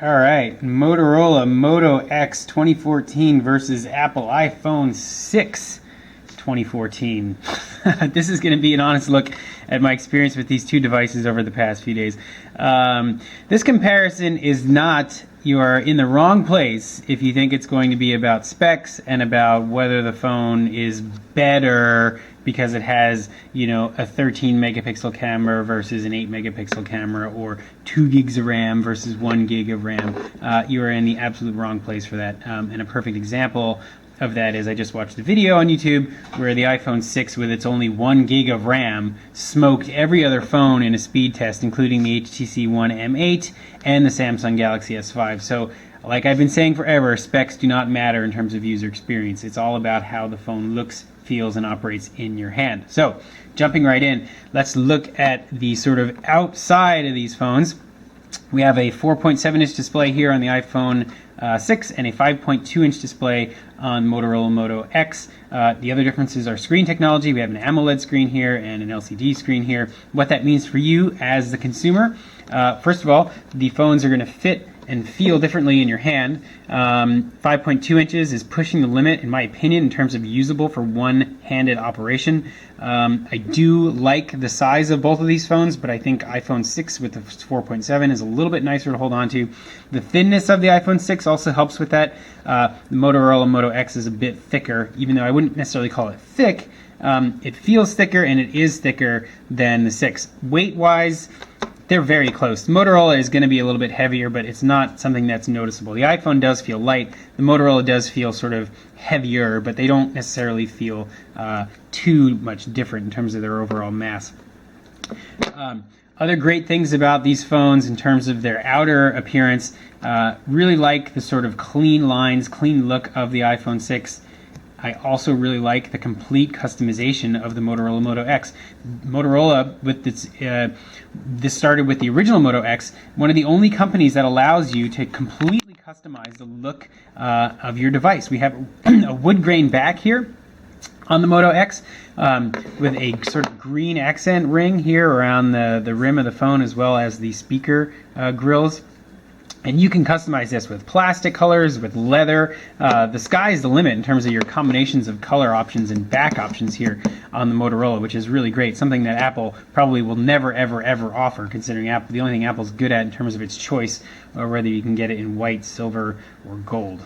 All right, Motorola Moto X 2014 versus Apple iPhone 6 2014. This is going to be an honest look at my experience with these two devices over the past few days. This comparison is not, you are in the wrong place if you think it's going to be about specs and about whether the phone is better because it has, you know, a 13 megapixel camera versus an 8 megapixel camera, or 2 gigs of RAM versus 1 gig of RAM. You are in the absolute wrong place for that. And a perfect example of that is I just watched a video on YouTube where the iPhone 6 with its only 1 gig of RAM smoked every other phone in a speed test, including the HTC One M8 and the Samsung Galaxy S5. So, like I've been saying forever, specs do not matter in terms of user experience. It's all about how the phone looks, feels, and operates in your hand. So, jumping right in, let's look at the sort of outside of these phones. We have a 4.7-inch display here on the iPhone 6 and a 5.2-inch display on Motorola Moto X. The other differences are screen technology. We have an AMOLED screen here and an LCD screen here. What that means for you as the consumer, first of all, the phones are going to fit and feel differently in your hand. 5.2 inches is pushing the limit, in my opinion, in terms of usable for one-handed operation. I do like the size of both of these phones, but I think iPhone 6 with the 4.7 is a little bit nicer to hold on to. The thinness of the iPhone 6 also helps with that. The Motorola Moto X is a bit thicker, even though I wouldn't necessarily call it thick. It feels thicker, and it is thicker than the 6. Weight-wise, they're very close. The Motorola is going to be a little bit heavier, but it's not something that's noticeable. The iPhone does feel light. The Motorola does feel sort of heavier, but they don't necessarily feel too much different in terms of their overall mass. Other great things about these phones in terms of their outer appearance, really like the sort of clean lines, clean look of the iPhone 6. I also really like the complete customization of the Motorola Moto X. Motorola, with this started with the original Moto X, one of the only companies that allows you to completely customize the look of your device. We have a wood grain back here on the Moto X with a sort of green accent ring here around the rim of the phone, as well as the speaker grills. And you can customize this with plastic colors, with leather. The sky's the limit in terms of your combinations of color options and back options here on the Motorola, which is really great. Something that Apple probably will never, ever, ever offer, considering Apple, the only thing Apple's good at in terms of its choice, or whether you can get it in white, silver, or gold.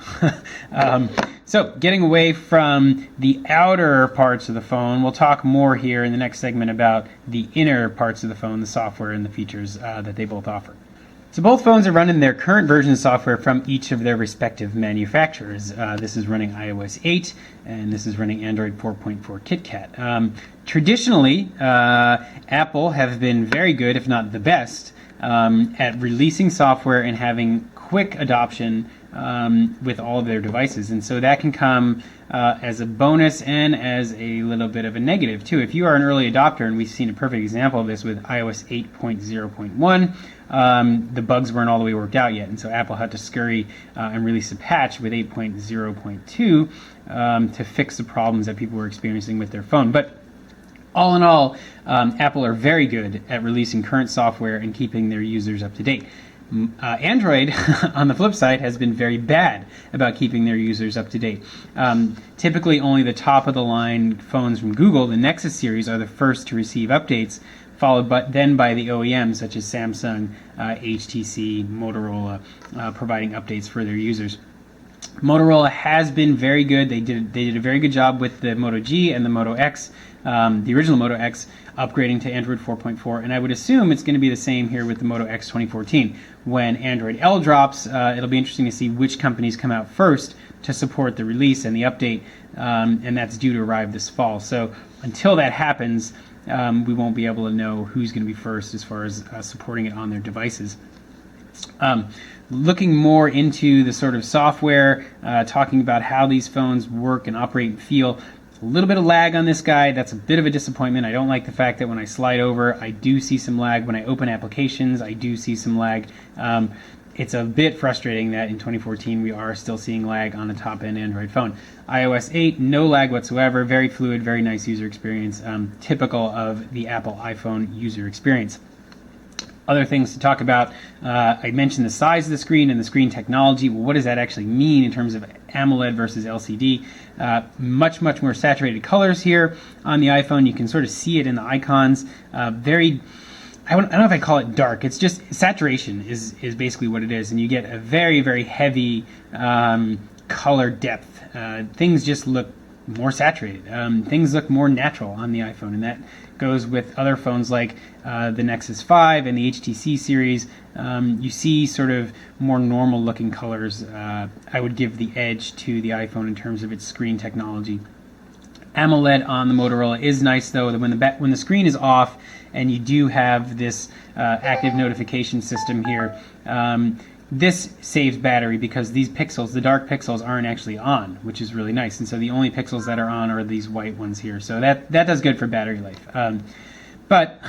So, getting away from the outer parts of the phone, we'll talk more here in the next segment about the inner parts of the phone, the software and the features that they both offer. So both phones are running their current version of software from each of their respective manufacturers. This is running iOS 8, and this is running Android 4.4 KitKat. Traditionally, Apple have been very good, if not the best, at releasing software and having quick adoption with all of their devices. And so that can come as a bonus and as a little bit of a negative, too. If you are an early adopter, and we've seen a perfect example of this with iOS 8.0.1, the bugs weren't all the way worked out yet, and so Apple had to scurry and release a patch with 8.0.2 to fix the problems that people were experiencing with their phone. But all in all, Apple are very good at releasing current software and keeping their users up to date. Android, on the flip side, has been very bad about keeping their users up to date. Typically, only the top-of-the-line phones from Google, the Nexus series, are the first to receive updates, followed then by the OEMs such as Samsung, HTC, Motorola, providing updates for their users. Motorola has been very good. They did a very good job with the Moto G and the Moto X, the original Moto X, upgrading to Android 4.4, and I would assume it's going to be the same here with the Moto X 2014. When Android L drops, it'll be interesting to see which companies come out first to support the release and the update, and that's due to arrive this fall. So until that happens, we won't be able to know who's going to be first as far as supporting it on their devices. Looking more into the sort of software, talking about how these phones work and operate and feel, a little bit of lag on this guy. That's a bit of a disappointment. I don't like the fact that when I slide over, I do see some lag. When I open applications, I do see some lag. It's a bit frustrating that in 2014 we are still seeing lag on a top-end Android phone. iOS 8, no lag whatsoever, very fluid, very nice user experience, typical of the Apple iPhone user experience. Other things to talk about, I mentioned the size of the screen and the screen technology. Well, what does that actually mean in terms of AMOLED versus LCD? Much more saturated colors here on the iPhone. You can sort of see it in the icons. I don't know if I call it dark. It's just saturation is basically what it is, and you get a very heavy color depth. Things just look more saturated. Things look more natural on the iPhone, and that goes with other phones like the Nexus 5 and the HTC series. You see sort of more normal looking colors. I would give the edge to the iPhone in terms of its screen technology. AMOLED on the Motorola is nice though. When the screen is off and you do have this active notification system here, this saves battery because these pixels, the dark pixels, aren't actually on, which is really nice. And so the only pixels that are on are these white ones here. So that does good for battery life. But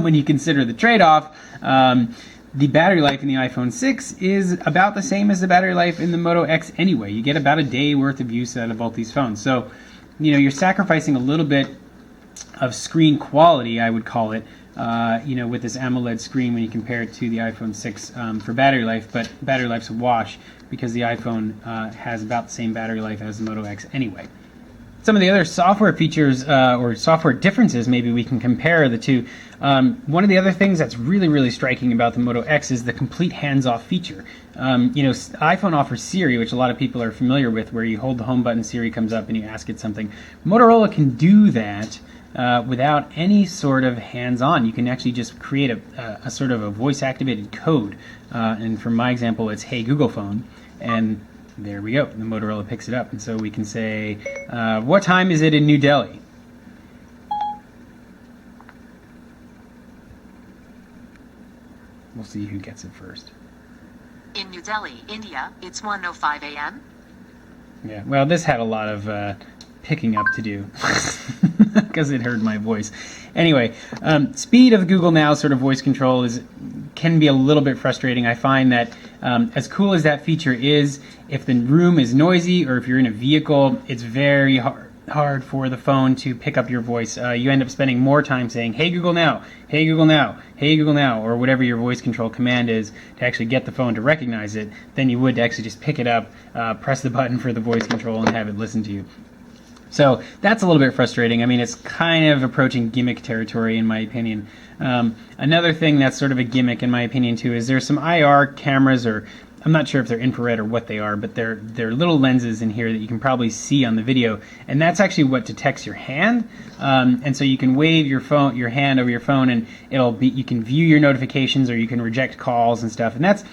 when you consider the trade-off, the battery life in the iPhone 6 is about the same as the battery life in the Moto X anyway. You get about a day worth of use out of both these phones. So, you're sacrificing a little bit of screen quality, I would call it, with this AMOLED screen when you compare it to the iPhone 6 for battery life, but battery life's a wash because the iPhone has about the same battery life as the Moto X anyway. Some of the other software features or software differences maybe we can compare the two. One of the other things that's really striking about the Moto X is the complete hands-off feature. iPhone offers Siri, which a lot of people are familiar with, where you hold the home button, Siri comes up and you ask it something. Motorola can do that without any sort of hands-on. You can actually just create a sort of a voice-activated code. And for my example, it's "Hey Google Phone," and there we go. The Motorola picks it up, and so we can say, "What time is it in New Delhi?" We'll see who gets it first. In New Delhi, India, it's 1:05 a.m. Yeah, well, this had a lot of picking up to do because it heard my voice. Anyway, speed of Google Now sort of voice control can be a little bit frustrating. I find that as cool as that feature is, if the room is noisy or if you're in a vehicle, it's very hard for the phone to pick up your voice. You end up spending more time saying, "Hey Google Now, hey Google Now, hey Google Now," or whatever your voice control command is to actually get the phone to recognize it, than you would to actually just pick it up, press the button for the voice control, and have it listen to you. So that's a little bit frustrating. I mean, it's kind of approaching gimmick territory in my opinion. Another thing that's sort of a gimmick in my opinion too is there's some IR cameras, or I'm not sure if they're infrared or what they are, but they're little lenses in here that you can probably see on the video, and that's actually what detects your hand. And so you can wave your hand over your phone, and you can view your notifications, or you can reject calls and stuff. And that's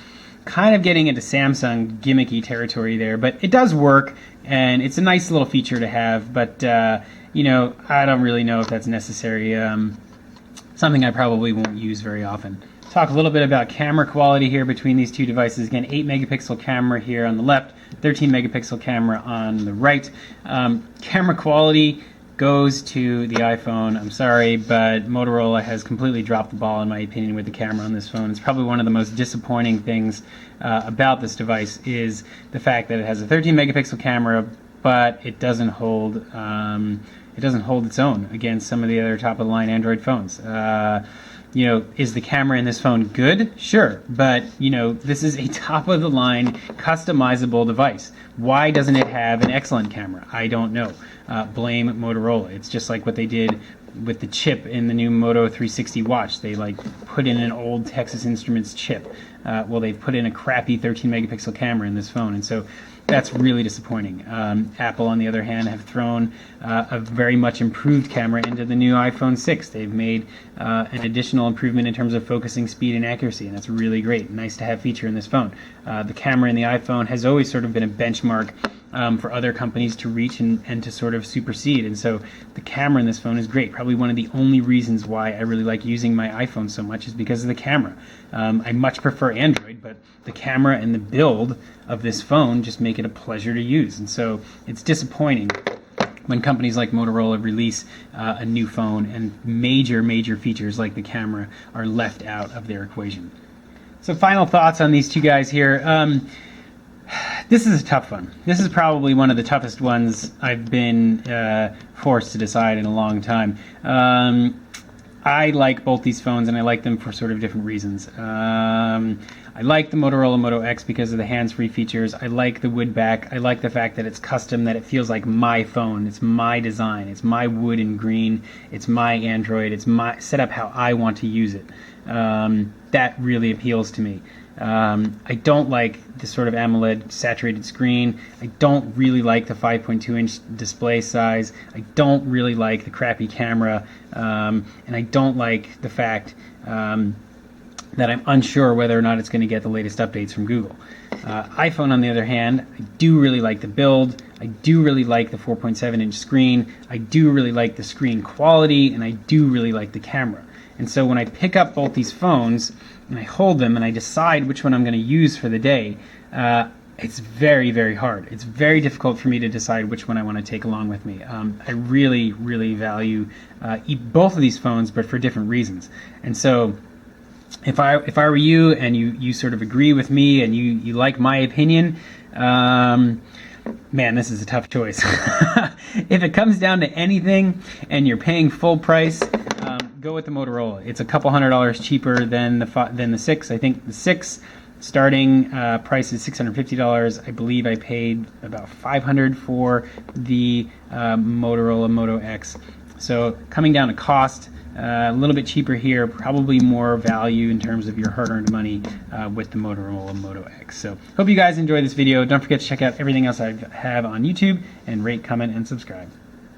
kind of getting into Samsung gimmicky territory there, but it does work, and it's a nice little feature to have. But I don't really know if that's necessary. Something I probably won't use very often. Talk a little bit about camera quality here between these two devices. Again, 8 megapixel camera here on the left, 13 megapixel camera on the right. Camera quality goes to the iPhone. I'm sorry, but Motorola has completely dropped the ball in my opinion with the camera on this phone. It's probably one of the most disappointing things about this device is the fact that it has a 13 megapixel camera, but it doesn't hold its own against some of the other top of the line Android phones. Is the camera in this phone good? Sure, but this is a top of the line customizable device. Why doesn't it have an excellent camera? I don't know. Blame Motorola. It's just like what they did with the chip in the new Moto 360 watch. They put in an old Texas Instruments chip. Well, they've put in a crappy 13 megapixel camera in this phone, and so that's really disappointing. Apple, on the other hand, have thrown a very much improved camera into the new iPhone 6. They've made an additional improvement in terms of focusing speed and accuracy, and that's really great. Nice to have feature in this phone. The camera in the iPhone has always sort of been a benchmark for other companies to reach and to sort of supersede, and so the camera in this phone is great. Probably one of the only reasons why I really like using my iPhone so much is because of the camera. I much prefer Android, but the camera and the build of this phone just make it a pleasure to use, and so it's disappointing when companies like Motorola release a new phone and major features like the camera are left out of their equation. So final thoughts on these two guys here. This is a tough one. This is probably one of the toughest ones I've been forced to decide in a long time. I like both these phones, and I like them for sort of different reasons. I like the Motorola Moto X because of the hands-free features. I like the wood back. I like the fact that it's custom, that it feels like my phone. It's my design. It's my wood and green. It's my Android. It's my set up how I want to use it. That really appeals to me. I don't like the sort of AMOLED saturated screen. I don't really like the 5.2-inch display size. I don't really like the crappy camera. And I don't like the fact that I'm unsure whether or not it's going to get the latest updates from Google. iPhone, on the other hand, I do really like the build. I do really like the 4.7-inch screen. I do really like the screen quality, and I do really like the camera. And so when I pick up both these phones and I hold them and I decide which one I'm going to use for the day, it's very, very hard. It's very difficult for me to decide which one I want to take along with me. I really, really value both of these phones, but for different reasons. And so if I were you and you sort of agree with me and you like my opinion, man, this is a tough choice. If it comes down to anything and you're paying full price, go with the Motorola. It's a couple $100 cheaper than the 6. I think the 6 starting price is $650. I believe I paid about $500 for the Motorola Moto X. So coming down to cost, a little bit cheaper here, probably more value in terms of your hard-earned money with the Motorola Moto X. So hope you guys enjoyed this video. Don't forget to check out everything else I have on YouTube, and rate, comment, and subscribe.